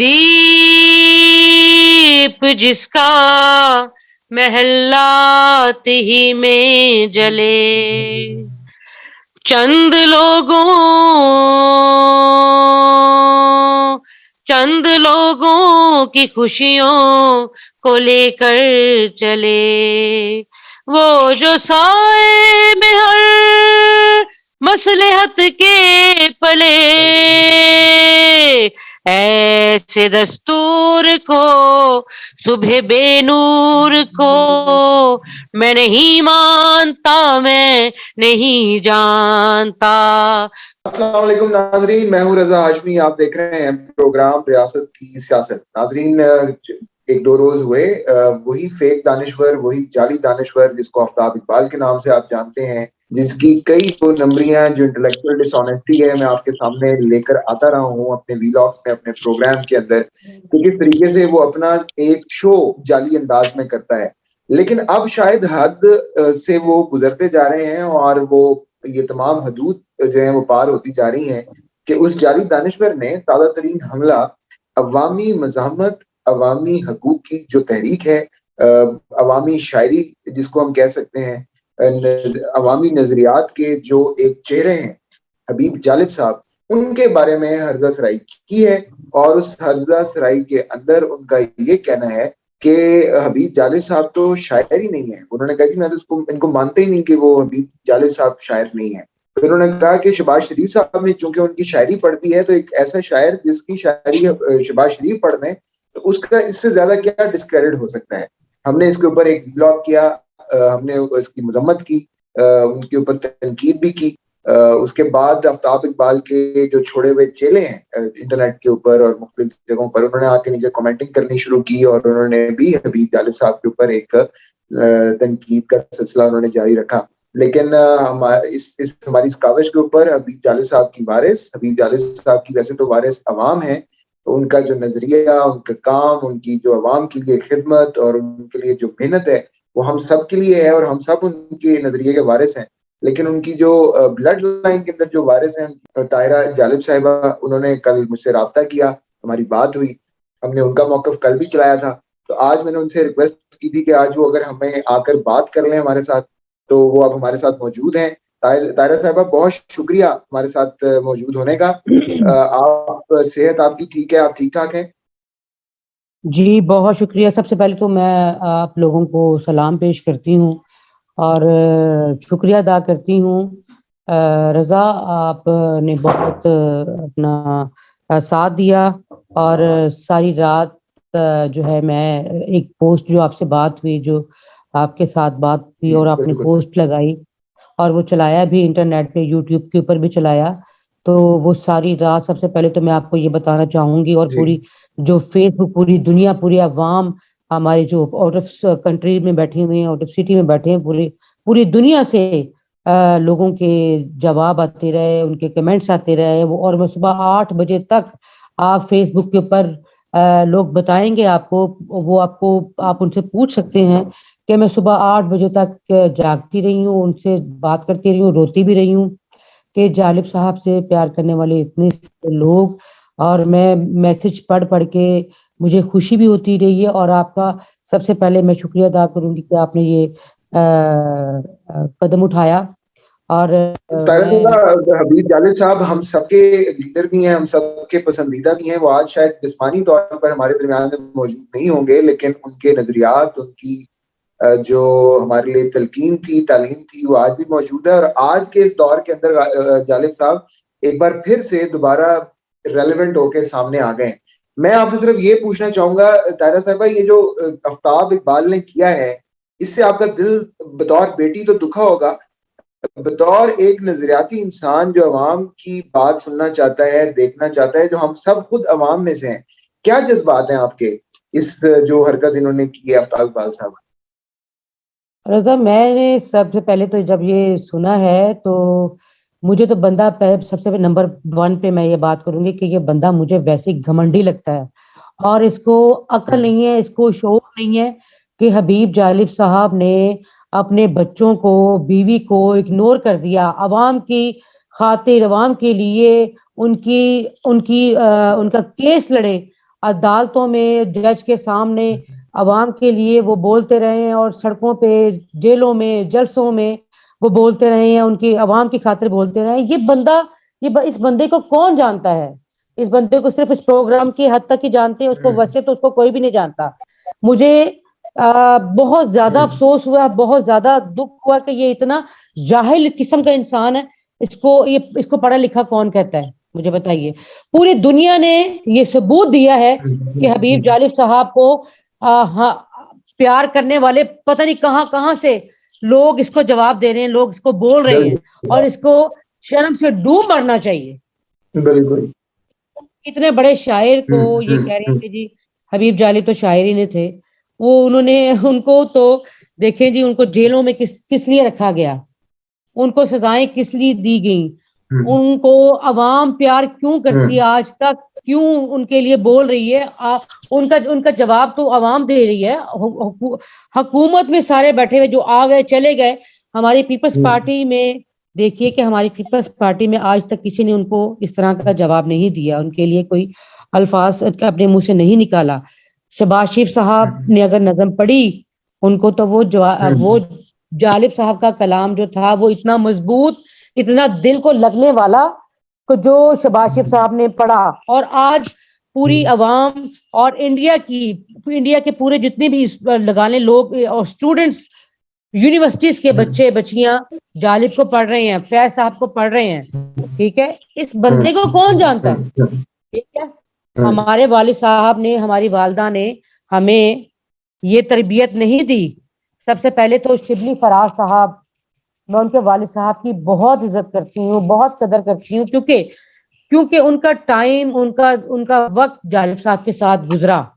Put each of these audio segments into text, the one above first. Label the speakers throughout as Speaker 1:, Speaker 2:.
Speaker 1: दीप जिसका महल्लात ही में जले, चंद लोगों चंद लोगों की खुशियों को लेकर चले, वो जो साए में हर मसलहत के पले, ऐसे दस्तूर को सुबह बेनूर को मैं नहीं मानता, मैं नहीं जानता।
Speaker 2: अस्सलाम वालेकुम नाजरीन, मैं हूं रजा हाशमी। आप देख रहे हैं प्रोग्राम रियासत की सियासत। नाजरीन, एक दो रोज हुए वही फेक दानिश्वर, वही जाली दानिश्वर जिसको आफ्ताब इकबाल के नाम से आप जानते हैं, जिसकी कई दो नंबरियां जो इंटेलेक्चुअल डिसऑनेस्टी है, मैं आपके सामने लेकर आता रहा हूं अपने वीलॉग्स में, अपने प्रोग्राम के अंदर, कि किस तरीके से वो अपना एक शो जाली अंदाज में करता है। लेकिन अब शायद हद से वो गुजरते जा रहे हैं और वो ये तमाम हदूद जो है वो पार होती जा रही हैं कि उस जाली दानिश्वर ने ताज़ा तरीन हमला अवामी मज़ाहमत, अवामी हकूक की जो तहरीक है, अवामी शायरी जिसको हम कह सकते हैं, अवामी नजरियात के जो एक चेहरे हैं हबीब जालिब साहब, उनके बारे में हर्जा सराई की है। और उस हर्जा सराई के अंदर उनका ये कहना है कि हबीब जालिब साहब तो शायर ही नहीं है। उन्होंने कहा कि मैं तो उसको इनको मानते ही नहीं कि वो हबीब जालिब साहब शायर नहीं है। फिर उन्होंने कहा कि शहबाज शरीफ साहब ने चूंकि उनकी शायरी पढ़ दी है, तो एक ऐसा शायर जिसकी शायरी शहबाज शरीफ पढ़ दें तो उसका इससे ज्यादा क्या डिस्क्रेडिट हो सकता है। हमने इसके ऊपर एक ब्लॉग किया, हमने इसकी मजम्मत की, उनके ऊपर तनकीद भी की। उसके बाद आफ्ताब इकबाल के जो छोड़े हुए चेले हैं इंटरनेट के ऊपर और मुख्तलिफ जगहों पर, उन्होंने आके नीचे कमेंटिंग करनी शुरू की और उन्होंने भी हबीब जालिब साहब के ऊपर एक तनकीद का सिलसिला उन्होंने जारी रखा। लेकिन इस हमारी इस काविश के ऊपर हबीब जालिब साहब की वारिस, हबीब जालिब साहब की वैसे तो वारिस अवाम है, तो उनका जो नजरिया, उनका काम, उनकी जो अवाम के लिए खिदमत और उनके लिए जो मेहनत है, वो हम सब के लिए है और हम सब उनके नजरिए के वारिस हैं। लेकिन उनकी जो ब्लड लाइन के अंदर जो वारिस हैं ताहिरा जालिब साहिबा, उन्होंने कल मुझसे रब्ता किया, हमारी बात हुई, हमने उनका मौकफ कल भी चलाया था। तो आज मैंने उनसे रिक्वेस्ट की थी कि आज वो अगर हमें आकर बात कर लें हमारे साथ, तो वो अब हमारे साथ मौजूद हैं। ताहिरा साहिबा, बहुत शुक्रिया हमारे साथ मौजूद होने का। आप सेहत आपकी ठीक है? आप ठीक ठाक हैं?
Speaker 3: जी, बहुत शुक्रिया। सबसे पहले तो मैं आप लोगों को सलाम पेश करती हूँ और शुक्रिया अदा करती हूँ। रज़ा, आपने बहुत अपना साथ दिया और सारी रात जो है मैं एक पोस्ट जो आपसे बात हुई, जो आपके साथ बात हुई और आपने
Speaker 2: बिल्कुल।
Speaker 3: पोस्ट लगाई और वो चलाया भी इंटरनेट पे, यूट्यूब के ऊपर भी चलाया। तो वो सारी रात, सबसे पहले तो मैं आपको ये बताना चाहूंगी, और
Speaker 2: जी।
Speaker 3: पूरी जो फेसबुक, पूरी दुनिया, पूरी अवाम हमारे जो आउट ऑफ कंट्री में बैठी हुई हैं, आउट ऑफ सिटी में बैठे हैं, पूरी पूरी दुनिया से लोगों के जवाब आते रहे, उनके कमेंट्स आते रहे वो, और मैं सुबह 8 बजे तक आप फेसबुक के ऊपर लोग बताएंगे आपको, वो आपको, आप उनसे पूछ सकते हैं कि मैं सुबह 8 बजे तक जागती रही हूँ, उनसे बात करती रही हूँ, रोती भी रही हूँ कि जालिब साहब से प्यार करने वाले इतने सारे लोग। और मैं मैसेज पढ़ पढ़ के मुझे खुशी भी होती रही है। और आपका सबसे पहले मैं शुक्रिया अदा करूंगी कि आपने ये कदम उठाया। और
Speaker 2: तारा
Speaker 3: मैं
Speaker 2: साहब, हबीब जालिब साहब हम सबके लीडर भी हैं, हम सबके पसंदीदा भी हैं। वो आज शायद जिस्मानी तौर पर हमारे दरमियान में मौजूद नहीं होंगे, लेकिन उनके नजरियात, उनकी जो हमारे लिए तलकीन थी, तालीम थी, वो आज भी मौजूद है। और आज के इस दौर के अंदर जालिब साहब एक बार फिर से दोबारा रेलेवेंट होके सामने आ गए। मैं आपसे सिर्फ ये पूछना चाहूंगा तारा साहबा, ये जो आफ्ताब इकबाल ने किया है, इससे आपका दिल बतौर बेटी तो दुखा होगा, बतौर एक नजरियाती इंसान जो अवाम की बात सुनना चाहता है, देखना चाहता है, जो हम सब खुद अवाम में से हैं, क्या जज्बात हैं आपके इस जो हरकत इन्होंने की है आफ्ताब इकबाल साहब?
Speaker 3: रजा, मैंने सबसे पहले तो जब ये सुना है तो मुझे तो बंदा सबसे नंबर 1 पे मैं ये बात करूंगी कि ये बंदा मुझे वैसे ही घमंडी लगता है और इसको अकल नहीं है, इसको शौक नहीं है कि हबीब जालिब साहब ने अपने बच्चों को, बीवी को इग्नोर कर दिया अवाम की खातिर, अवाम के लिए उनकी उनकी उनका केस लड़े अदालतों में जज के सामने अवाम के लिए वो बोलते रहे हैं, और सड़कों पे, जेलों में, जलसों में वो बोलते रहे हैं, उनकी अवाम की खातिर बोलते रहे हैं। ये बंदा, इस बंदे को कौन जानता है? इस बंदे को सिर्फ इस प्रोग्राम की हद तक ही जानते हैं, उसको वैसे तो उसको कोई भी नहीं जानता। मुझे बहुत ज्यादा अफसोस हुआ, बहुत ज्यादा दुख हुआ कि ये इतना जाहिल किस्म का इंसान है। इसको पढ़ा लिखा कौन कहता है? मुझे बताइए। पूरी दुनिया ने ये सबूत दिया है कि हबीब जालिब साहब को हाँ, प्यार करने वाले पता नहीं कहां कहां से लोग इसको जवाब दे रहे हैं, लोग इसको बोल रहे हैं, और इसको शर्म से डूब मरना चाहिए।
Speaker 2: बिल्कुल।
Speaker 3: इतने बड़े शायर को ये कह रहे हैं कि जी हबीब जालिब तो शायर ही नहीं थे। उन्होंने उनको तो देखें जी, उनको जेलों में किस किस लिए रखा गया, उनको सजाएं किस लिए दी गई, उनको अवाम प्यार क्यों करती है आज तक, क्यों उनके लिए बोल रही है? उनका उनका जवाब तो अवाम दे रही है। हुकूमत में सारे बैठे हुए जो आ गए चले गए। हमारी पीपल्स पार्टी में देखिए कि हमारी पीपल्स पार्टी में आज तक किसी ने उनको इस तरह का जवाब नहीं दिया, उनके लिए कोई अल्फाज अपने मुंह से नहीं निकाला। शहबाज शरीफ साहब ने अगर नज़म पढ़ी, उनको तो वो जालिब साहब का कलाम जो था वो इतना मजबूत, इतना दिल को लगने वाला, को जो शहबाज शरीफ साहब ने पढ़ा, और आज पूरी अवाम और इंडिया के पूरे जितने भी लगा लें लोग और स्टूडेंट्स, यूनिवर्सिटीज के बच्चे बच्चियां जालिब को पढ़ रहे हैं, फैज साहब को पढ़ रहे हैं। ठीक है, इस बंदे को कौन जानता है? ठीक है, हमारे वालिद साहब ने, हमारी वालदा ने हमें ये तरबियत नहीं दी। सबसे पहले तो शिबली फराज साहब, मैं उनके वालिद साहब की बहुत इज्जत करती हूँ, बहुत कदर करती हूँ, क्योंकि उनका टाइम, उनका उनका वक्त जालिब साहब के साथ गुजरा।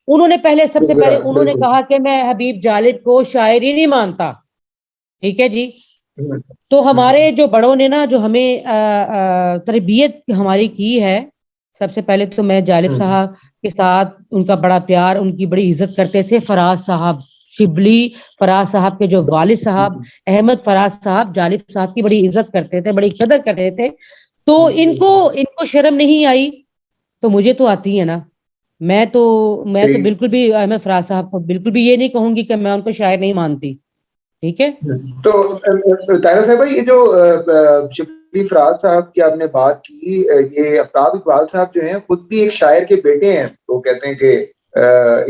Speaker 3: उन्होंने सबसे पहले उन्होंने कहा कि मैं हबीब जालिब को शायर ही नहीं मानता। ठीक है जी। तो हमारे जो बड़ों ने ना, जो हमें तरबियत हमारी की है, सबसे पहले तो मैं जालिब साहब के साथ उनका बड़ा प्यार, उनकी बड़ी इज्जत करते थे। फराज साहब, शिबली फराज साहब के जो वालिद साहब अहमद फराज साहब, जालिब साहब की बड़ी इज्जत करते थे, बड़ी कदर करते थे। तो इनको इनको शर्म नहीं आई, तो मुझे तो आती है ना। मैं तो बिल्कुल भी अहमद फराज साहब को बिल्कुल भी ये नहीं कहूंगी कि मैं उनको शायर नहीं मानती। ठीक है।
Speaker 2: तो ताहिरा साहब, ये जो शिबली फराज साहब की आपने बात की, ये आफ्ताब इकबाल साहब जो हैं खुद भी एक शायर के बेटे हैं। वो कहते हैं कि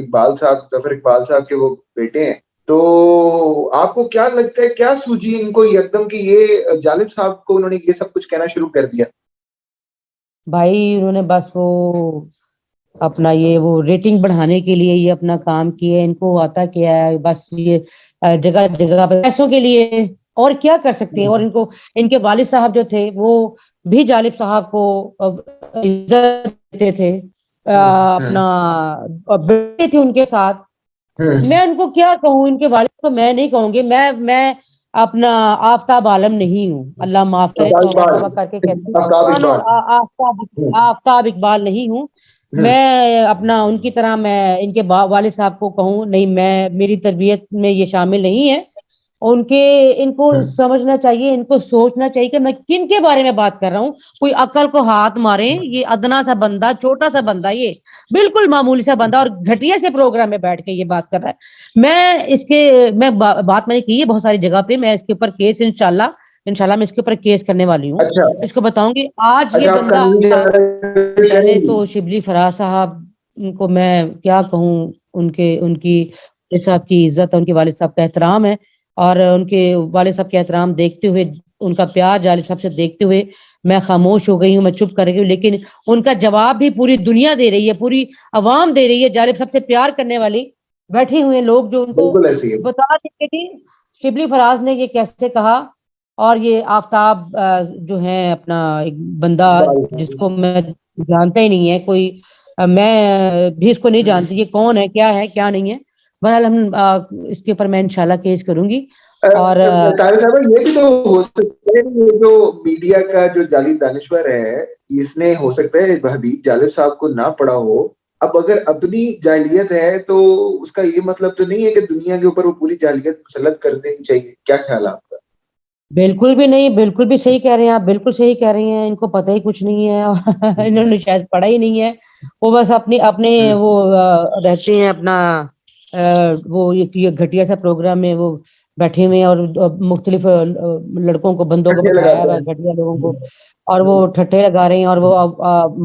Speaker 2: इकबाल साहब, जफर इकबाल साहब के वो बेटे हैं। तो आपको क्या लगता है, क्या सूझी इनको एकदम कि ये जालिब साहब को उन्होंने ये सब कुछ कहना शुरू कर दिया?
Speaker 3: भाई उन्होंने बस वो अपना ये वो रेटिंग बढ़ाने के लिए ये अपना काम किया है। इनको आता क्या है? बस ये जगह जगह पे पैसों के लिए, और क्या कर सकते हैं? और इनके वालिद साहब जो थे वो भी जालिब साहब को इज्जत देते थे, अपना बेटे थे उनके साथ। मैं उनको क्या कहूँ, इनके वालिद को मैं नहीं कहूंगी, मैं अपना आफ्ताब आलम नहीं हूँ, अल्लाह माफ करे, तौबा तौबा करके कहती हूँ, आफ्ताब इकबाल नहीं हूँ मैं। अपना उनकी तरह मैं इनके वालिद साहब को कहूँ नहीं, मैं, मेरी तरबियत में ये शामिल नहीं है। इनको समझना चाहिए, इनको सोचना चाहिए कि मैं किन के बारे में बात कर रहा हूँ। कोई अकल को हाथ मारे, ये अदना सा बंदा, छोटा सा बंदा, ये बिल्कुल मामूली सा बंदा, और घटिया से प्रोग्राम में बैठ के ये बात कर रहा है। बात मैंने की है बहुत सारी जगह पे। मैं इसके ऊपर केस इंशाल्लाह मैं इसके ऊपर केस करने वाली हूँ।
Speaker 2: अच्छा,
Speaker 3: इसको बताऊंगी आज ये
Speaker 2: अच्छा,
Speaker 3: बंदा। मैंने तो शिबली फराज साहब को मैं क्या कहूँ, उनकी वालिद साहब की इज्जत है, उनके वालिद साहब का एहतराम है, और उनके वालिद साहब के एहतराम देखते हुए, उनका प्यार जालिब साहब से देखते हुए मैं खामोश हो गई हूँ, मैं चुप कर गई हूँ। लेकिन उनका जवाब भी पूरी दुनिया दे रही है, पूरी अवाम दे रही है। जालिब साहब से प्यार करने वाली बैठे हुए लोग जो उनको
Speaker 2: बिल्कुल ऐसी है।
Speaker 3: बता देंगे कि शिबली फराज ने ये कैसे कहा। और ये आफ्ताब जो है अपना एक बंदा जिसको मैं जानता ही नहीं है कोई, मैं भी इसको नहीं जानती ये कौन है, क्या है, क्या नहीं है। बहरहाल इसके ऊपर मैं इंशाल्लाह केस करूंगी। और
Speaker 2: तारे साहब, ये भी तो हो सकता है, ये जो मीडिया का जो जाली दानिश्वर है, इसने हो सकता है हबीब जालिब साहब को ना पढ़ा हो। अब अगर अपनी जालियत है तो उसका ये मतलब तो नहीं है कि दुनिया के ऊपर वो पूरी जालियत मुसल्लत कर देनी चाहिए। क्या ख्याल है आपका?
Speaker 3: बिल्कुल भी नहीं, बिल्कुल भी सही कह रहे हैं आप, बिल्कुल सही कह रही हैं। इनको पता ही कुछ नहीं है और इन्होंने शायद पढ़ा ही नहीं है। वो बस अपनी अपने
Speaker 2: हम्म,
Speaker 3: वो रहते हैं अपना वो ये घटिया सा प्रोग्राम में वो बैठे हुए हैं और मुख्तलिफ लड़कों को बंदों को
Speaker 2: ठट्ठे
Speaker 3: बैठाया
Speaker 2: लगाते
Speaker 3: हुआ है,
Speaker 2: हैं।
Speaker 3: घटिया लोगों को, और वो
Speaker 2: हम्म,
Speaker 3: ठट्ठे लगा रहे हैं और वो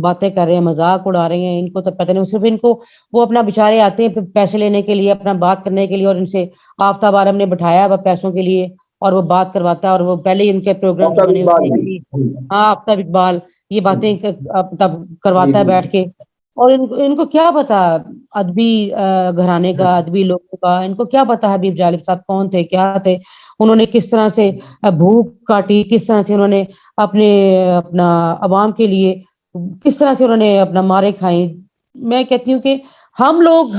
Speaker 3: बातें कर रहे हैं, मजाक उड़ा रहे हैं। इनको तो पता नहीं, सिर्फ इनको वो अपना बेचारे आते हैं पैसे लेने के लिए, अपना बात करने के लिए, और इनसे आफ्ताब आलम ने बैठाया हुआ पैसों के लिए, और वो बात करवाता है, और वो पहले ही उनके प्रोग्राम्स
Speaker 2: आफ्ताब
Speaker 3: बने होते
Speaker 2: इकबाल
Speaker 3: हैं
Speaker 2: जी।
Speaker 3: कि हाँ आफ्ताब इकबाल ये बातें तब
Speaker 2: जी
Speaker 3: करवाता है
Speaker 2: जी
Speaker 3: बैठ के। और इनको इनको क्या पता अदबी घराने का,
Speaker 2: हम्म,
Speaker 3: अदबी लोगों का, इनको क्या पता हबीब जालिब साहब कौन थे, क्या थे, उन्होंने किस तरह से भूख काटी, किस तरह से उन्होंने अपने अपना अवाम के लिए किस तरह से उन्होंने अपना मारे खाए। मैं कहती हूँ कि हम लोग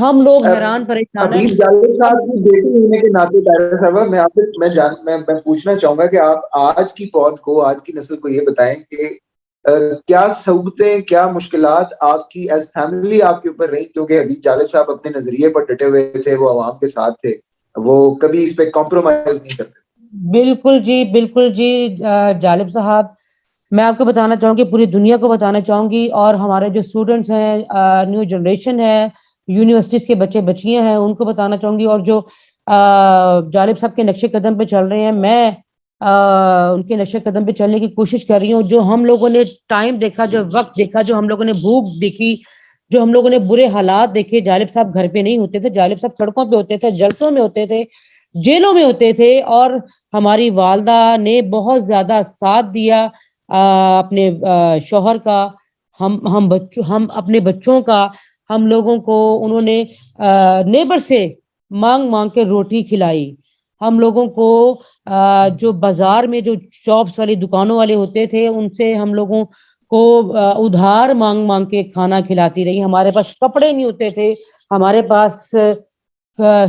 Speaker 3: हैरान परेशान है।
Speaker 2: हबीब जावेद
Speaker 3: हम
Speaker 2: साहब की बेटी होने के नाते तारा साहब, मैं आपसे मैं पूछना चाहूंगा कि आप आज की पौध को, आज की नस्ल को ये बताएं कि क्या सबूतें, क्या मुश्किलात आपकी एज फैमिली आपके ऊपर रही, क्योंकि हबीब जालिब साहब अपने नजरिए पर डटे हुए थे, वो आवाम के साथ थे, वो कभी इस पे कॉम्प्रोमाइज नहीं करते।
Speaker 3: बिल्कुल जी, बिल्कुल जी। जालिब साहब, मैं आपको बताना चाहूंगी, पूरी दुनिया को बताना चाहूंगी, और हमारे जो स्टूडेंट्स हैं, न्यू जनरेशन है, यूनिवर्सिटीज के बच्चे बच्चियां हैं, उनको बताना चाहूंगी, और जो जालिब साहब के नक्शे कदम पे चल रहे हैं, मैं उनके नक्शे कदम पे चलने की कोशिश कर रही हूँ। जो हम लोगों ने टाइम देखा, जो वक्त देखा, जो हम लोगों ने भूख देखी, जो हम लोगों ने बुरे हालात देखे, जालिब साहब घर पे नहीं होते थे, जालिब साहब सड़कों पे होते थे, जलसों में होते थे, जेलों में होते थे, और हमारी वालदा ने बहुत ज्यादा साथ दिया अपने शौहर का, हम अपने बच्चों का, हम लोगों को उन्होंने नेबर से मांग मांग के रोटी खिलाई। हम लोगों को जो बाजार में जो शॉप्स वाली दुकानों वाले होते थे, उनसे हम लोगों को उधार मांग मांग के खाना खिलाती रही। हमारे पास कपड़े नहीं होते थे, हमारे पास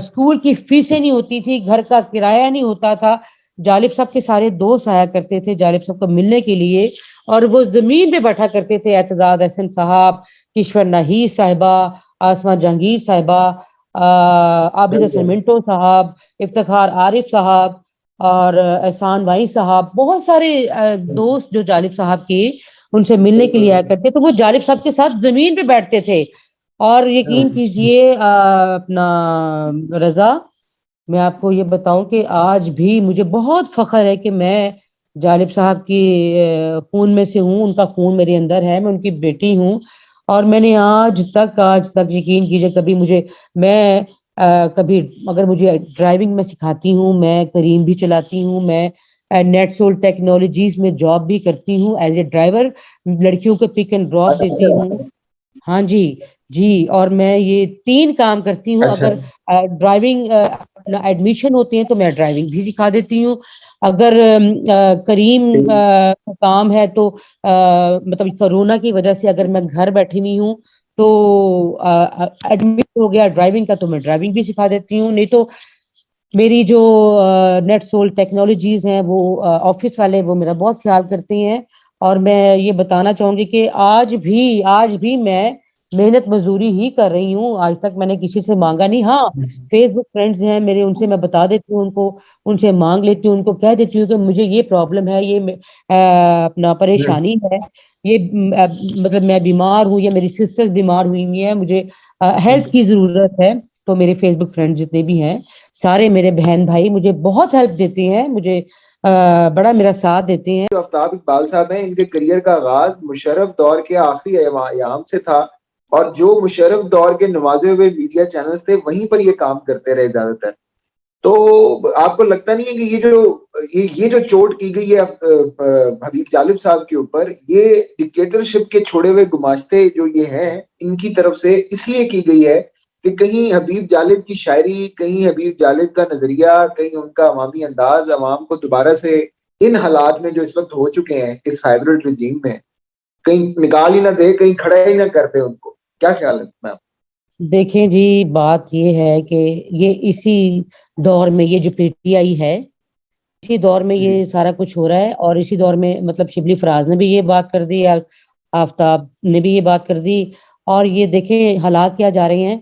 Speaker 3: स्कूल की फीसें नहीं होती थी, घर का किराया नहीं होता था। जालिब साहब के सारे दोस्त आया करते थे जालिब साहब को मिलने के लिए, और वो जमीन पे बैठा करते थे। एतजाज एहसन साहब, किश्वर नाहीस साहिबा, आसमा जहांगीर साहिबा, आबिद हसन
Speaker 2: बिल्कुल।
Speaker 3: मिंटो साहब, इफ्तिखार आरिफ साहब, और एहसान वाई साहब, बहुत सारे दोस्त जो जालिब साहब के, उनसे मिलने के लिए आया
Speaker 2: हम्म,
Speaker 3: करते, तो वो जालिब साहब के साथ जमीन पे बैठते थे। और यकीन
Speaker 2: हम्म,
Speaker 3: कीजिए अपना रजा, मैं आपको ये बताऊं कि आज भी मुझे बहुत फख्र है कि मैं जालिब साहब की खून में से हूँ, उनका खून मेरे अंदर है, मैं उनकी बेटी हूँ। और मैंने आज तक यकीन कीजिए, कभी मुझे मैं कभी अगर मुझे ड्राइविंग में सिखाती हूँ, मैं करीम भी चलाती हूँ, मैं नेट सोल टेक्नोलॉजीज में जॉब भी करती हूँ एज ए ड्राइवर, लड़कियों को पिक एंड ड्रॉप देती
Speaker 2: अच्छा
Speaker 3: हूँ। हाँ जी, जी। और मैं ये 3 काम करती हूँ।
Speaker 2: अच्छा।
Speaker 3: अगर ड्राइविंग एडमिशन होते हैं तो मैं ड्राइविंग भी सिखा देती हूँ। अगर करीम
Speaker 2: ठीक।
Speaker 3: का काम है तो मतलब कोरोना की वजह से अगर मैं घर बैठी हुई हूँ तो एडमिशन हो गया ड्राइविंग का, तो मैं ड्राइविंग भी सिखा देती हूँ। नहीं तो मेरी जो नेट सोल टेक्नोलॉजीज हैं, वो ऑफिस वाले वो मेरा बहुत ख्याल करते हैं। और मैं ये बताना चाहूंगी कि आज भी मैं मेहनत मजदूरी ही कर रही हूँ, आज तक मैंने किसी से मांगा नहीं। हाँ, फेसबुक फ्रेंड्स हैं मेरे, उनसे मैं बता देती हूँ उनको, उनसे मांग लेती हूँ, उनको कह देती हूँ कि मुझे ये प्रॉब्लम है, ये अपना
Speaker 2: हम्म,
Speaker 3: परेशानी है, ये मतलब मैं बीमार हूँ या मेरी सिस्टर्स बीमार हुई हुई है, मुझे हेल्प की जरूरत है। तो मेरे फेसबुक फ्रेंड जितने भी हैं, सारे मेरे बहन भाई मुझे बहुत हेल्प देते हैं, मुझे बड़ा मेरा साथ देते हैं।
Speaker 2: जो आफ्ताब इकबाल साहब हैं, इनके करियर का आगाज मुशर्रफ दौर के आखिरी अयाम से था, और जो मुशर्रफ दौर के नवाजे हुए मीडिया चैनल्स थे वहीं पर ये काम करते रहे ज्यादातर। तो आपको लगता नहीं है कि ये जो चोट की गई है हबीब जालिब साहब के ऊपर, ये डिक्टेटरशिप के छोड़े हुए गुमाश्ते जो ये हैं, इनकी तरफ से इसलिए की गई है कि कहीं हबीब जालिब की शायरी, कहीं हबीब जालिब का नजरिया, कहीं उनका अवामी अंदाज अवाम को दोबारा से इन हालात में जो इस वक्त हो चुके हैं इस हाइब्रिड रिजीम में, कहीं निकाल ही ना दे, कहीं खड़ा ही ना कर दे उनको। क्या ख्याल है मैम?
Speaker 3: देखें जी, बात ये है कि ये इसी दौर में, ये जो पीटीआई है, इसी दौर में
Speaker 2: जी
Speaker 3: ये सारा कुछ हो रहा है, और इसी दौर में मतलब शिबली फराज ने भी ये बात कर दी, या आफ्ताब ने भी ये बात कर दी। और ये देखें हालात क्या जा रहे हैं।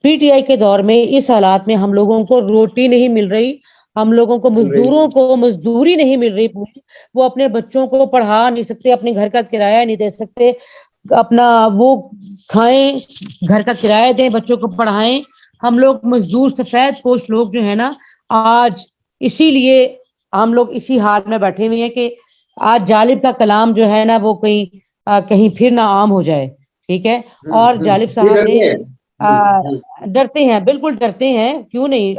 Speaker 3: पीटीआई के दौर में इस हालात में हम लोगों को रोटी नहीं मिल रही, हम लोगों को, मजदूरों को मजदूरी नहीं मिल रही पूरी, वो अपने बच्चों को पढ़ा नहीं सकते, अपने घर का किराया नहीं दे सकते, अपना वो खाएं, घर का किराया दें, बच्चों को पढ़ाएं। हम लोग मजदूर सफेद पोश लोग जो है ना, आज इसीलिए हम लोग इसी हाल में बैठे हुए हैं कि आज जालिब का कलाम जो है ना वो कहीं फिर ना आम हो जाए। ठीक है। और जालिब
Speaker 2: ये
Speaker 3: साहब ने
Speaker 2: डरते हैं।
Speaker 3: डरते हैं, बिल्कुल डरते हैं, क्यों नहीं।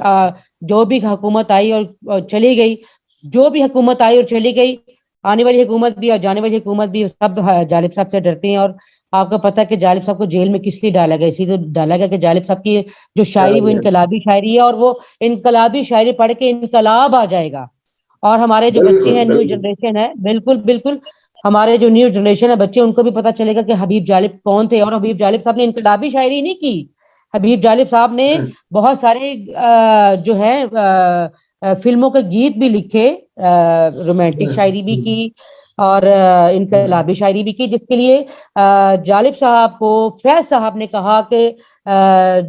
Speaker 3: जो भी हुकूमत आई और चली गई, जो भी हुकूमत आई और चली गई, आने वाली हुकूमत भी और जाने वाली हुकूमत भी, सब जालिब साहब से डरते हैं। और आपको पता है कि जालिब साहब को जेल में किस लिए डाला गया? इसीलिए डाला गया कि जालिब साहब की जो शायरी वो इनकलाबी शायरी है, और वो इनकलाबी शायरी पढ़ के इनकलाब आ जाएगा। और हमारे जो बच्चे
Speaker 2: बिल्कुल
Speaker 3: हैं, न्यू
Speaker 2: बिल्कुल।
Speaker 3: जनरेशन है, बिल्कुल बिल्कुल, हमारे जो न्यू जनरेशन है बच्चे, उनको भी पता चलेगा कि हबीब जालिब कौन थे। और हबीब जालिब साहब ने इनकलाबी शायरी नहीं की, हबीब जालिब साहब ने बहुत सारे जो है फिल्मों के गीत भी लिखे, रोमांटिक शायरी भी की, और इनकलाबी शायरी भी की, जिसके लिए जालिब साहब को फैज साहब ने कहा कि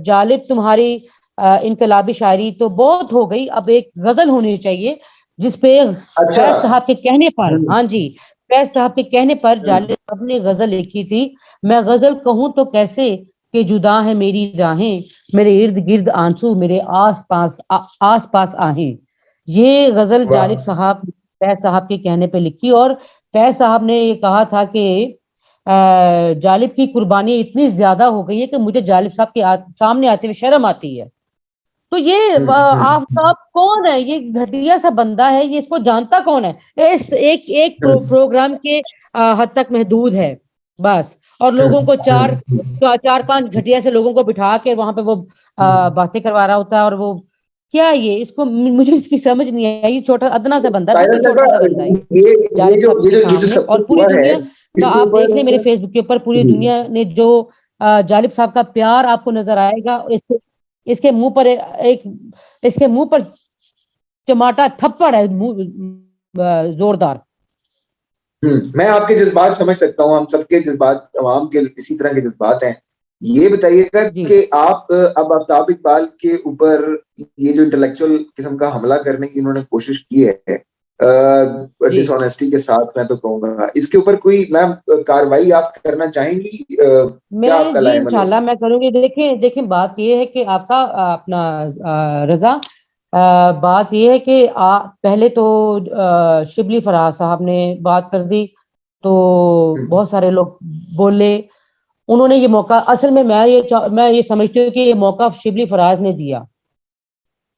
Speaker 3: जालिब तुम्हारी इनकलाबी शायरी तो बहुत हो गई, अब एक गजल होनी चाहिए। जिसपे
Speaker 2: अच्छा।
Speaker 3: फैज साहब के कहने पर, हाँ जी, फैज साहब के कहने पर जालिब साहब ने गजल लिखी थी। मैं गजल कहूं तो कैसे कि जुदा है मेरी राहें, मेरे इर्द गिर्द आंसू, मेरे आस पास आहें। ये गजल
Speaker 2: वाह।
Speaker 3: जालिब साहब, फैज साहब के कहने पे लिखी। और फैज साहब ने ये कहा था कि जालिब की कुर्बानी इतनी ज्यादा हो गई है कि मुझे जालिब साहब के सामने आते हुए शर्म आती है। तो ये आफ्ताब कौन है? ये घटिया सा बंदा है, ये इसको जानता कौन है? इस एक एक प्रोग्राम के हद तक महदूद है बस। और लोगों को चार पांच घटिया से लोगों को बिठा के वहां पे वो बातें करवा रहा होता है। और वो क्या, ये इसको मुझे इसकी समझ नहीं आई। ये छोटा अदना सा बंदा,
Speaker 2: साहिल
Speaker 3: बिल्कुल
Speaker 2: साहब
Speaker 3: छोटा सा
Speaker 2: का
Speaker 3: बंदा है
Speaker 2: ये
Speaker 3: जालिब साहब के
Speaker 2: ये जो
Speaker 3: सामने।
Speaker 2: सब
Speaker 3: और
Speaker 2: कुछ
Speaker 3: पूरी
Speaker 2: हुआ है
Speaker 3: दुनिया,
Speaker 2: इसके
Speaker 3: आप देख
Speaker 2: ऊपर।
Speaker 3: ले मेरे फेसबुक के ऊपर, पूरी दुनिया ने जो जालिब साहब का प्यार आपको नजर आएगा। इसके मुंह पर एक इसके मुंह पर टमाटर थप्पड़ है, मुंह जोरदार।
Speaker 2: मैं आपके जज्बात समझ सकता हूँ, हम सबके जज्बात अवाम के इसी तरह के जज्बात हैं। ये बताइएगा
Speaker 3: जी
Speaker 2: कि आप अब आफ्ताब इकबाल के ऊपर ये जो इंटेलेक्चुअल किस्म का हमला करने की इन्होंने कोशिश की है
Speaker 3: जी,
Speaker 2: डिसऑनेस्टी के साथ, मैं तो कहूंगा इसके ऊपर कोई मैम कार्रवाई आप करना चाहेंगी? क्या
Speaker 3: मैं
Speaker 2: आपका
Speaker 3: जी
Speaker 2: लाएमल
Speaker 3: इंशाल्लाह
Speaker 2: होगा?
Speaker 3: मैं करूंगी। देखें देखें, बात ये है कि आपका अपना रजा, बात ये है कि पहले तो शिबली फराज साहब ने बात कर दी, तो बहुत सारे लोग बोले। उन्होंने ये मौका, असल में मैं ये समझती हूँ कि ये मौका शिबली फराज ने दिया।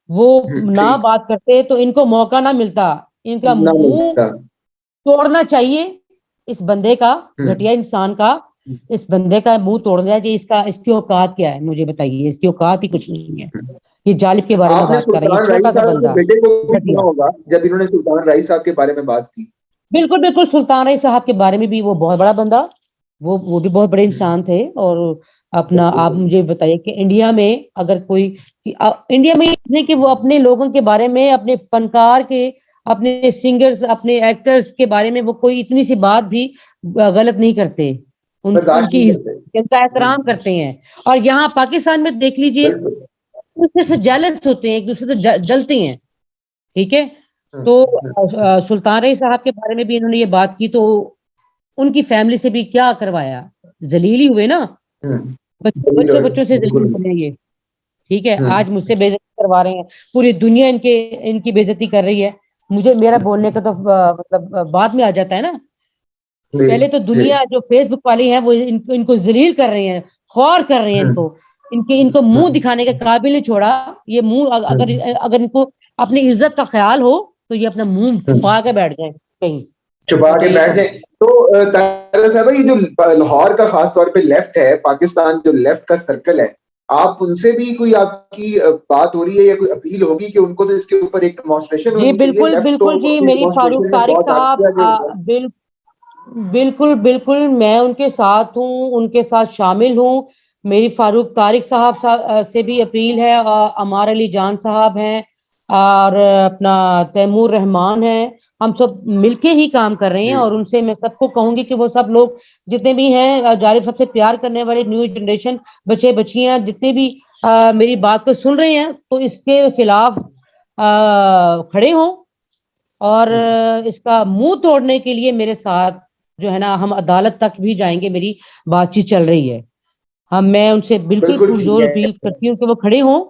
Speaker 3: वो ना
Speaker 2: ठीक।
Speaker 3: बात करते तो इनको मौका ना मिलता। इनका
Speaker 2: ना
Speaker 3: मुंह
Speaker 2: मिलता।
Speaker 3: तोड़ना चाहिए इस बंदे का,
Speaker 2: हम्म,
Speaker 3: घटिया इंसान का। इस बंदे का मुंह तोड़ दिया कि इसकी औकात क्या है, मुझे बताइए। इसकी औकात ही कुछ नहीं है। ये जालिब के बारे में
Speaker 2: आपने
Speaker 3: बात कर रहा है, ये
Speaker 2: सुल्तान राई
Speaker 3: छोटा सा
Speaker 2: साहब के
Speaker 3: बंदा
Speaker 2: बेटे को भी सुना
Speaker 3: घटिया।
Speaker 2: होगा जब इन्होंने सुल्तान राई साहब के बारे में बात की।
Speaker 3: बिल्कुल बिल्कुल, सुल्तान रई साहब के बारे में भी, वो बहुत बड़ा बंदा, वो भी बहुत बड़े इंसान थे। और अपना आप मुझे बताइए कि इंडिया में अगर कोई इंडिया में नहीं, कि वो अपने लोगों के बारे में, अपने फनकार के, अपने सिंगर्स, अपने एक्टर्स के बारे में वो कोई इतनी सी बात भी गलत नहीं करते।
Speaker 2: बर्दाश्त
Speaker 3: उनकी
Speaker 2: नहीं करते।
Speaker 3: इनका एहतराम करते हैं। और यहाँ पाकिस्तान में देख लीजिए,
Speaker 2: बिल्कुल।
Speaker 3: एक दूसरे से जेलस होते हैं, एक दूसरे से जलते हैं। ठीक है। तो सुल्तान रई साहब के बारे में भी इन्होंने ये बात की, तो उनकी फैमिली से भी क्या करवाया, जलील ही हुए ना। बच्चों बच्चों से जलील
Speaker 2: बिल्कुल।
Speaker 3: हुए ये। ठीक है, आज मुझसे बेइज्जती करवा रहे हैं, पूरी दुनिया इनकी बेइज्जती कर रही है। मुझे, मेरा बोलने का तो मतलब बाद में आ जाता है ना।
Speaker 2: जी
Speaker 3: पहले तो
Speaker 2: जी।
Speaker 3: दुनिया जो फेसबुक वाली है वो इनको जलील कर रहे हैं, खौर कर रहे हैं इनको। इनको मुंह दिखाने के काबिल नहीं छोड़ा। ये मुंह, अगर अगर इनको अपनी इज्जत का ख्याल हो तो ये अपना मुंह छुपा के बैठ जाए कहीं।
Speaker 2: छुपा के
Speaker 3: बताइए
Speaker 2: बैठ
Speaker 3: कौन?
Speaker 2: जाए। तो तारा साहब, ये जो लाहौर का खास तौर पे लेफ्ट है, पाकिस्तान जो लेफ्ट का सर्कल है, आप उनसे भी कोई आपकी बात हो रही है या कोई अपील होगी कि उनको तो इसके ऊपर एक डेमोन्स्ट्रेशन
Speaker 3: जी
Speaker 2: होनी चाहिए?
Speaker 3: बिल्कुल
Speaker 2: लेफ्ट तो
Speaker 3: बिल्कुल जी,
Speaker 2: अपने
Speaker 3: मेरी फारूक
Speaker 2: डेमोन्स्ट्रेशन में
Speaker 3: तारिक
Speaker 2: बहुत
Speaker 3: साहब,
Speaker 2: आगे आगे हो गया।
Speaker 3: बिल्कुल बिल्कुल, मैं उनके साथ हूँ, उनके साथ शामिल हूँ। मेरी फारूक तारिक से भी अपील है, अमार अली जान साहब हैं, और अपना तैमूर रहमान है। हम सब मिलके ही काम कर रहे हैं।
Speaker 2: जी
Speaker 3: और उनसे मैं सबको कहूंगी कि वो सब लोग जितने भी हैं, जारिब सबसे प्यार करने वाले न्यू जनरेशन, बच्चे बच्चियां जितने भी मेरी बात को सुन रहे हैं, तो इसके खिलाफ खड़े हों और इसका मुंह तोड़ने के लिए मेरे साथ जो है ना, हम अदालत तक भी जाएंगे, मेरी बातचीत चल रही है। मैं उनसे बिल्कुल
Speaker 2: बिल्कुल ठीक
Speaker 3: पुरजोर
Speaker 2: है।
Speaker 3: अपील करती हूँ कि वो खड़े हों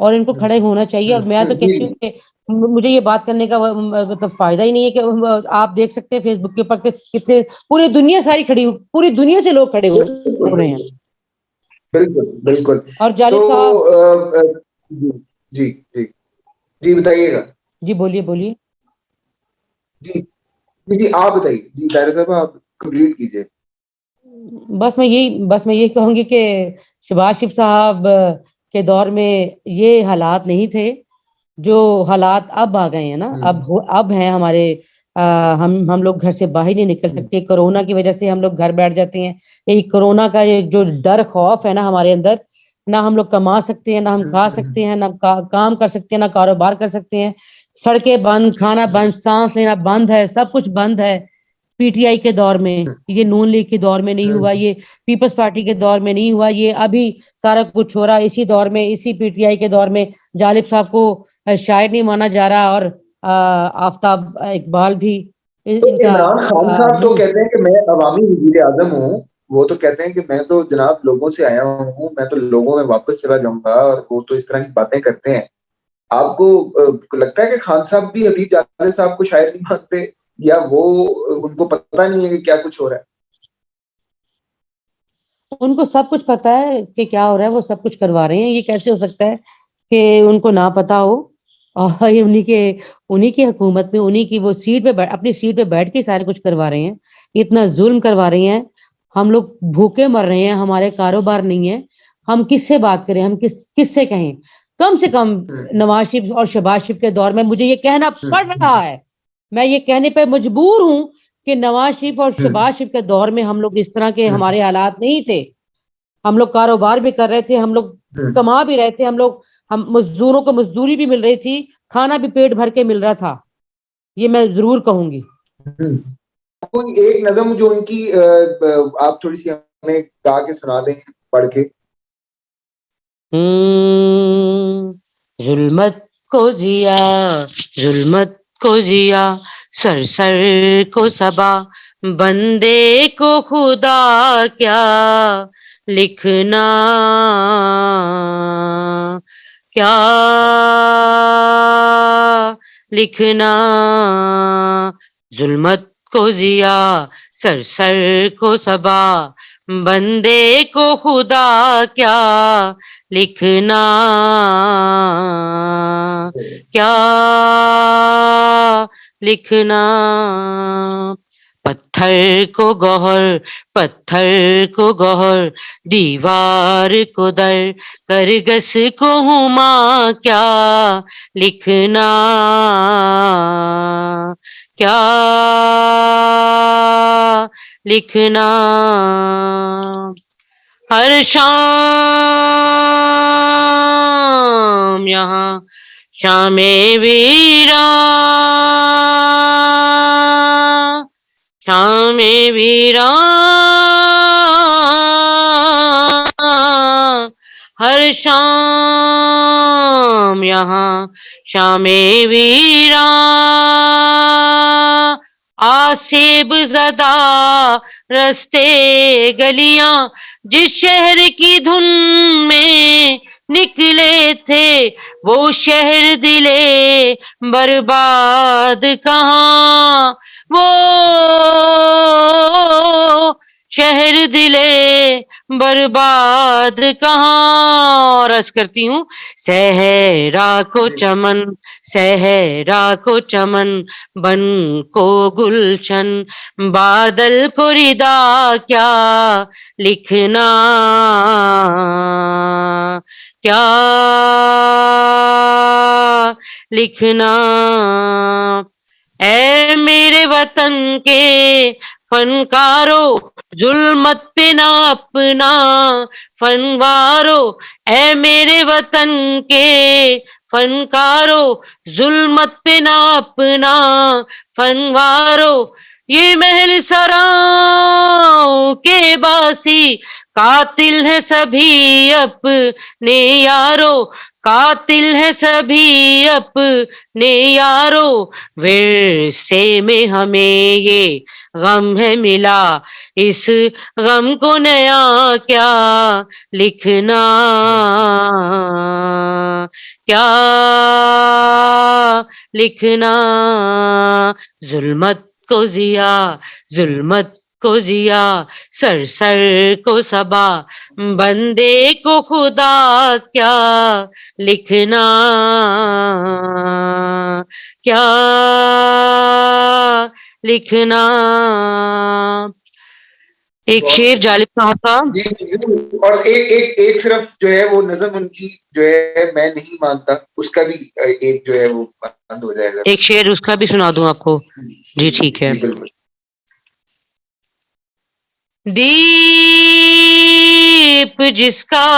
Speaker 3: और इनको खड़े होना चाहिए। और मैं तो कहती हूँ
Speaker 2: जी,
Speaker 3: कि मुझे ये बात करने का मतलब फायदा ही नहीं है कि आप देख सकते हैं फेसबुक के ऊपर कितने पूरी दुनिया सारी खड़ी, पूरी दुनिया से लोग खड़े
Speaker 2: बिल्कुल
Speaker 3: हो रहे हैं।
Speaker 2: बिल्कुल बिल्कुल।
Speaker 3: और
Speaker 2: तो
Speaker 3: जालिब साहब,
Speaker 2: जी जी जी जी बताइएगा।
Speaker 3: जी बोलिए बोलिए।
Speaker 2: जी जी जी आप बताइए, जी ताहिर साहब आप कंप्लीट कीजिए।
Speaker 3: बस मैं यही कहूंगी कि शहबाज शरीफ साहब के दौर में ये हालात नहीं थे जो हालात अब आ गए हैं ना।
Speaker 2: हम्म
Speaker 3: अब हैं हमारे, हम लोग घर से बाहर नहीं निकल
Speaker 2: हम्म
Speaker 3: सकते। कोरोना की वजह से हम लोग घर बैठ जाते हैं। यही कोरोना का ये जो डर खौफ है ना हमारे अंदर, ना हम लोग कमा सकते हैं, ना हम खा
Speaker 2: हम्म
Speaker 3: सकते हैं, ना काम कर सकते हैं, ना कारोबार कर सकते हैं। सड़कें बंद, खाना
Speaker 2: हम्म
Speaker 3: बंद, सांस लेना बंद है, सब कुछ बंद है। पीटीआई के दौर में, ये नून लीग के दौर में नहीं हुआ,
Speaker 2: हम्म
Speaker 3: ये पीपल्स पार्टी के दौर में नहीं हुआ, ये अभी सारा कुछ हो रहा है इसी दौर में, इसी पीटीआई के दौर में। जालिब साहब को शायर नहीं माना जा रहा, और आफताब इकबाल भी
Speaker 2: तो
Speaker 3: इनका
Speaker 2: इमरान खान साहब तो
Speaker 3: मुंह।
Speaker 2: कहते हैं कि मैं अवामी वजीर आजम हूँ। वो तो कहते हैं कि मैं तो जनाब लोगों से आया हूँ, मैं तो लोगों में वापस चला जाऊंगा, और वो तो इस तरह की बातें करते हैं। आपको लगता है कि खान साहब भी हबीब जाले साहब को शायर नहीं मानते, या वो उनको पता नहीं है कि क्या कुछ हो रहा है?
Speaker 3: उनको सब कुछ पता है कि क्या हो रहा है, वो सब कुछ करवा रहे हैं। ये कैसे हो सकता है कि उनको ना पता हो? और ये उन्हीं की हुकूमत में, उन्हीं की वो अपनी सीट पे बैठ के सारे कुछ करवा रहे हैं। इतना जुल्म करवा रहे हैं। हम लोग भूखे मर रहे हैं, हमारे कारोबार नहीं है। हम किससे बात करें, हम किससे कहें? कम से कम
Speaker 2: हम्म
Speaker 3: नवाज शरीफ और शहबाज शरीफ के दौर में मुझे ये कहना पड़ रहा
Speaker 2: हम्म
Speaker 3: है, मैं ये कहने पे मजबूर हूं कि नवाज शरीफ और
Speaker 2: हम्म
Speaker 3: शहबाज शरीफ के दौर में हम लोग इस तरह के,
Speaker 2: हम्म
Speaker 3: हमारे हालात नहीं थे। हम लोग कारोबार भी कर रहे थे, हम लोग
Speaker 2: हम्म
Speaker 3: कमा भी रहे थे, हम मजदूरों को मजदूरी भी मिल रही थी, खाना भी पेट भर के मिल रहा था। ये मैं जरूर कहूंगी।
Speaker 2: हम्म। कोई एक नज़म जो उनकी आप थोड़ी सी हमें गा के सुना दें, पढ़ के।
Speaker 3: जुल्मत को जिया, जुल्मत को जिया, सर सर को सबा, बंदे को खुदा क्या लिखना, क्या लिखना। जुल्मत को जिया, सर सर को सबा, बंदे को खुदा क्या लिखना, क्या लिखना। पत्थर को गौहर, पत्थर को गौहर, दीवार को दर, करगस को हुमा क्या लिखना, क्या लिखना। हर शाम यहाँ शामे वीरा, शामे वीरा, हर शाम यहाँ शामे वीरा, आसेब ज़दा रस्ते गलियां, जिस शहर की धुन में निकले थे, वो शहर दिले बर्बाद कहाँ, वो शहर दिले बर्बाद कहाँ। और अर्ज करती हूँ, सहरा को
Speaker 2: जी
Speaker 3: चमन, सहरा को चमन, बन को गुलशन, बादल को रिदा क्या लिखना, क्या लिखना। ऐ मेरे वतन के फनकारों, जुल्मत पे ना अपना फनवारो, ऐ मेरे वतन के फनकारों, जुल्मत पे ना अपना फनवारो। ये महल सराओं के बासी,
Speaker 1: कातिल है सभी अपने यारो, कातिल है सभी अपने यारो, विरसे में हमें ये गम है मिला, इस गम को नया क्या लिखना, क्या लिखना। जुल्मत को जिया, जुल्मत को जिया, सर सर को सबा, बंदे को खुदा क्या लिखना, क्या लिखना। एक शेर जालिब साहब का।
Speaker 2: जी जी, और एक सिर्फ जो है वो नज़म उनकी जो है मैं नहीं मानता, उसका भी एक जो है वो बंद हो जाएगा।
Speaker 1: एक शेर उसका भी सुना दूं आपको? जी ठीक है।
Speaker 2: जी बिल्कुल।
Speaker 1: दीप जिसका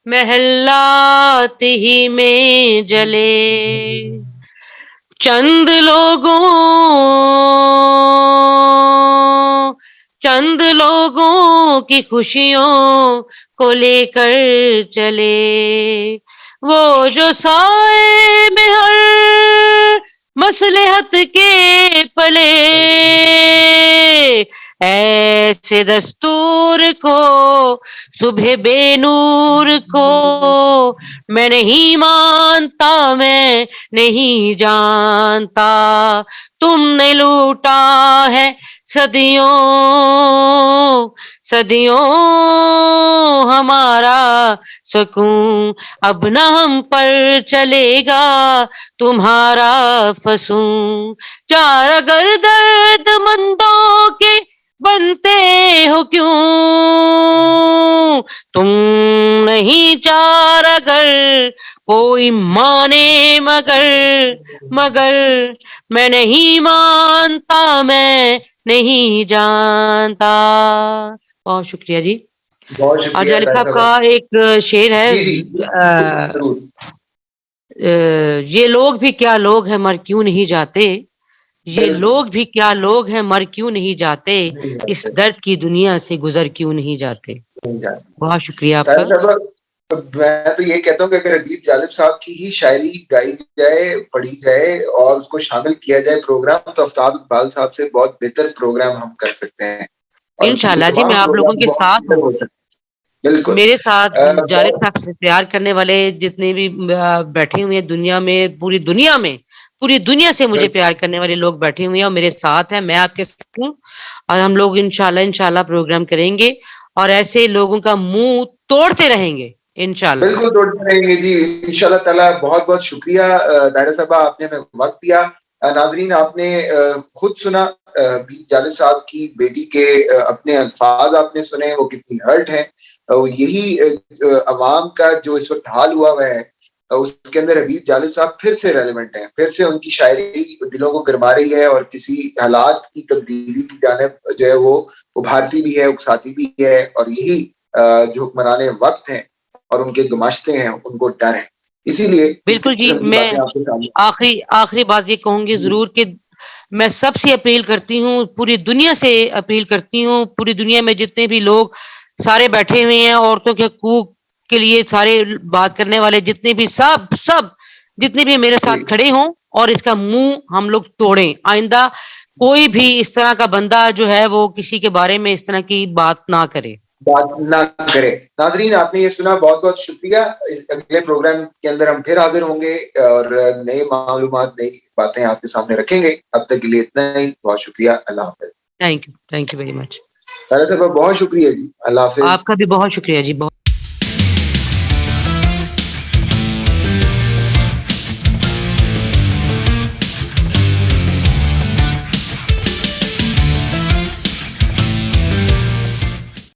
Speaker 1: महल्लात ही में जले, चंद लोगों की खुशियों को लेकर चले, वो जो साए में हर मसलहत के पले, ऐसे दस्तूर को, सुबह बेनूर को मैं नहीं मानता, मैं नहीं जानता। तुमने लूटा है सदियों सदियों हमारा सुकून, अब न हम पर चलेगा तुम्हारा फसूं। चार अगर दर्दमंदों के बनते हो क्यों, तुम नहीं चार अगर कोई माने मगर मैं नहीं मानता, मैं नहीं जानता। बहुत शुक्रिया जी।
Speaker 2: बहुत
Speaker 1: और
Speaker 2: शुक्रिया
Speaker 1: जालिब साहब का एक शेर है,
Speaker 2: जी जरूर।
Speaker 1: ये लोग भी क्या लोग हैं मर क्यों नहीं जाते, ये लोग भी क्या लोग हैं मर क्यों नहीं जाते, इस दर्द की दुनिया से गुजर क्यों नहीं जाते। बहुत शुक्रिया आपका।
Speaker 2: मैं तो ये कहता हूँ कि अगर अदीब जालिब साहब की ही शायरी गाई जाए, पढ़ी जाए और उसको शामिल किया जाए प्रोग्राम, तो आफ्ताब इकबाल साहब से बहुत बेहतर प्रोग्राम हम कर सकते हैं।
Speaker 1: इंशाल्लाह जी, मैं आप लोगों के साथ हूँ।
Speaker 2: बिल्कुल
Speaker 1: मेरे साथ जालिब साहब से प्यार करने वाले जितने भी बैठे हुए हैं दुनिया में, पूरी दुनिया से मुझे प्यार करने वाले लोग बैठे हुए हैं और मेरे साथ हैं, मैं आपके साथ हूँ। और हम लोग इंशाल्लाह प्रोग्राम करेंगे और ऐसे लोगों का मुंह तोड़ते रहेंगे इंशाल्लाह।
Speaker 2: बिल्कुल तोड़ते रहेंगे जी इंशाल्लाह ताला। बहुत बहुत शुक्रिया दायरा साहबा, आपने हमें वक्त दिया। नाजरीन, आपने खुद सुना जालिब साहब की बेटी के अपने अल्फाज आपने सुने, वो कितनी हर्ट है। यही अवाम का जो इस वक्त हाल हुआ हुआ है, उसके अंदर हबीब जालिब साहब फिर से रेलेवेंट हैं, फिर से उनकी शायरी दिलों को गरमा रही है और किसी हालात की तब्दीली की जानिब जो है वो उभारती भी है, उकसाती भी है। और यही जो हुक्मराने वक्त हैं और उनके गुमाश्ते हैं, उनको डर है। इसीलिए
Speaker 1: बिल्कुल जी, मैं आखिरी बात ये कहूंगी जरूर कि मैं सबसे अपील करती हूँ, पूरी दुनिया से अपील करती हूँ, पूरी दुनिया में जितने भी लोग सारे बैठे हुए हैं औरतों के हकूक के लिए, सारे बात करने वाले जितने भी सब जितने भी मेरे साथ खड़े हों और इसका मुंह हम लोग तोड़ें। आइंदा कोई भी इस तरह का बंदा जो है वो किसी के बारे में इस तरह की बात ना करे।
Speaker 2: नाजरीन, आपने ये सुना, बहुत बहुत शुक्रिया। अगले प्रोग्राम के अंदर हम फिर हाजिर होंगे और नए मालूमात, नई बातें आपके सामने रखेंगे। अब तक के लिए इतना ही, बहुत शुक्रिया। अल्लाह हाफिज।
Speaker 1: Thank you very much.
Speaker 2: बहुत शुक्रिया जी। अल्लाह हाफिज।
Speaker 1: आपका भी बहुत शुक्रिया जी।